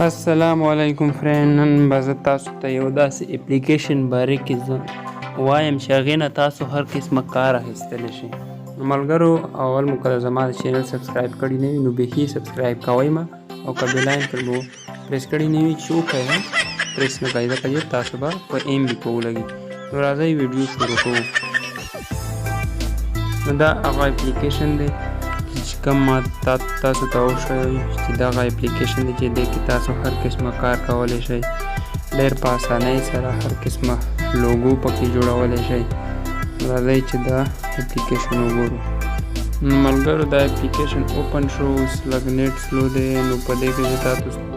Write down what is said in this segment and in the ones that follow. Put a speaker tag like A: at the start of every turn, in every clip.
A: السلام علیکم فرینډ. نن به زه تاسو ته یو داسې اپلیکیشن باره کې وایم چې هغې نه تاسو هر قسمه کار اخیستلی شئ. نو ملګرو، اول مو که زما د چینل سبسکرایب کړي نه وي نو بیخي سبسکرایب کوئ ما، او که بیلاین پر مو پریس کړي نه وي چې وکړئ پریس نه کوئ، ځکه چې تاسو به په ایم بي په ولګي. نو راځئ ویډیو شروع کوو. نو دا هغه اپلیکیشن دی چې کوم ما تاسو ته وښیي چې دغه اپلیکیشن دی چې دې کې تاسو هر قسمه کار کولی شئ. ډېر په اسانۍ سره هر قسمه لوګو پکې جوړولی شئ. راځئ چې دا اپلیکیشن وګورو. نو ملګرو، دا اپلیکیشن اوپن شو، اوس لږ نیټ سلو دی. نو په دې کې زه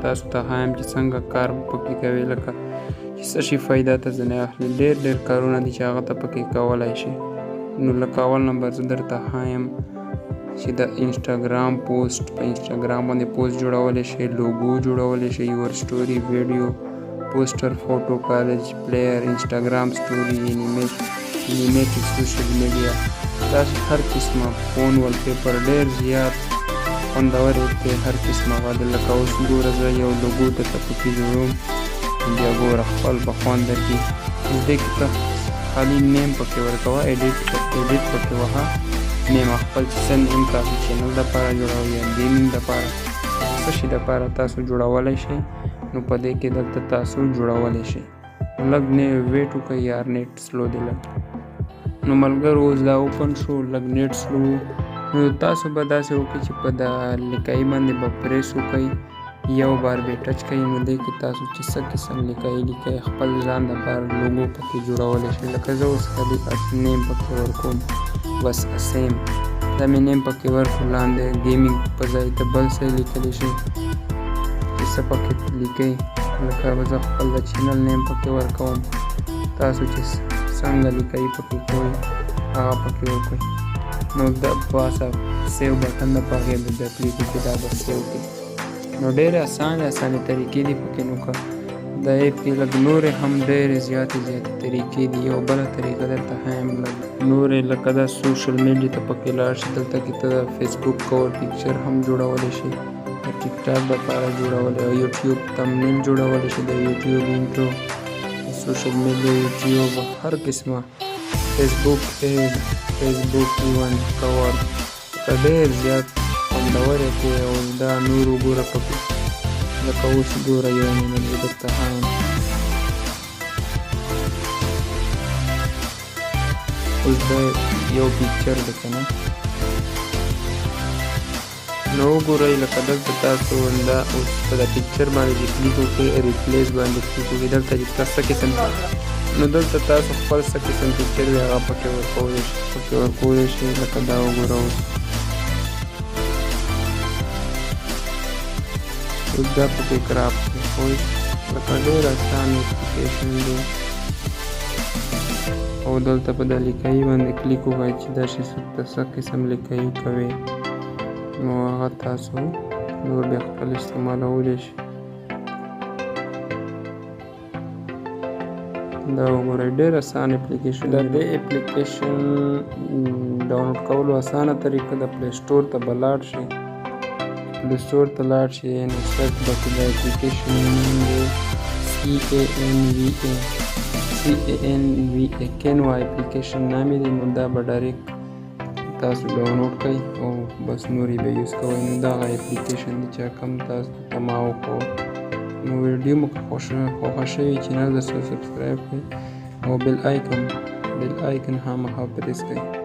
A: تاسو ته ښایم چې څنګه کار پکې کوي، لکه چې څه شي فایده ته ځینې اخلي. ډېر کارونه دي چې هغه ته پکې کولی شئ. نو لکه اول نمبر زه درته ښایم چې د انسټاګرام پوسټ، په انسټاګرام باندې پوسټ جوړولی شئ، لوګو جوړولی شئ، یور سټوري، ویډیو، پوسټر، فوټو، کالج پلیئر، انسټاګرام سټوري، انیمیټډ سوشل میډیا، داسې هر قسمه فون وال پیپر، ډېر زیات خوندور دی. هر قسمه غاده لکه اوس ګوره زه یو لوګو درته پکې جوړوم، بیا ګوره خپل په خوند درکړي. دې کې ته خالي نیم پکې ورکوه، ایډیټ پکې وهه نیم خپل څه نیم تاسو چینل دپاره جوړوئ یا ګیمینګ دپاره، څه شي دپاره تاسو جوړولی شئ. نو په دې کې دلته تاسو جوړولی شئ. لږ ویټ وکړئ، یار نیټ سلو دی لږ. نو ملګرو، اوس دا اوپن شو، لږ نیټ سلو. نو تاسو به داسې وکړئ چې په د لیکایي باندې به پریس وکړئ، یو بار به ټچ کوئ. نو دې کې تاسو چې څه قسم لیکئ خپل ځان دپاره لوګو پکې جوړولی شئ. لکه زه اوس خالي نیم پکې ورکوم، بس سیم دا مې نیم پکې ورکړو. لاندې ګیمینګ په ځای ته بل څه لیکلی شئ چې څه پکې لیکئ. لکه به زه خپل د چینل نیم پکې ورکوم، تاسو چې څنګه لیکئ پکې کوئ هغه پکې وکړئ. نو دا باسه سیو بټن د په هغې د کلیک کې دا به سیو کړي. نو ډېرې اسانې طریقې دي پکې. نو که د ایپ کې لږ نورې هم ډېرې زیاتې طریقې دي. یو بله طریقه درته ښایم، لږ نورې لکه دا سوشل میډیا ته پکې لاړ شي. دلته کې ته د فیسبوک کور پکچر هم جوړولی شي، د ټیک ټاک دپاره جوړولی، او یوټیوب تمنیل جوړولی شي، د یوټیوب انټرو، سوشل میډیا، یوټیوب، هر قسمه فیسبوک ایډ، فیسبوک ایون کور، که ډېر زیات خوندور دی. او دا نور وګوره پکې، لکه اوس ګوره یو مې زه درته ښایم. اوس دا یو پکچر دی که نه. نو وګورئ لکه دلته تاسو دا اوس په د پکچر باندې چې کلیک وکړئ، ریپلیس باندې کلیک وکړئ، دلته چې تاسو څه قسم، نو دلته تاسو خپل څه قسم پکچر وي هغه پکې ورکولی شئ. لکه دا وګوره اوس دا پکې کراپ کوئ. لکه ډېر اسان اپلیکیشن دی. او دلته په د لیکایي باندې کلیک وکړئ چې دا شي څه قسم لیکایي کوئ، نو هغه تاسو نور بیا خپل استعمالولی شئ. دا وګورئ ډېر اسان اپلیکیشن. د دې اپلیکیشن ډاونلوډ کولو اسانه طریقه د پلی سټور ته به لاړ شئ. پلی سټور ته لاړ شئ، نو سرچ به کړئ د اپلیکیشن CANVA کینوا اپلیکیشن نامې دی. نو دا به ډایرکټ تاسو ډاونلوډ کړئ او بس نور یې به یوز کوئ. نو دغه اپلیکیشن دی چې کوم تاسو ته ما وښود. نو ویډیو مو که خوښه شوې چینل د سبسکرایب کړئ او بیل آیکن خامخا پریس کړئ.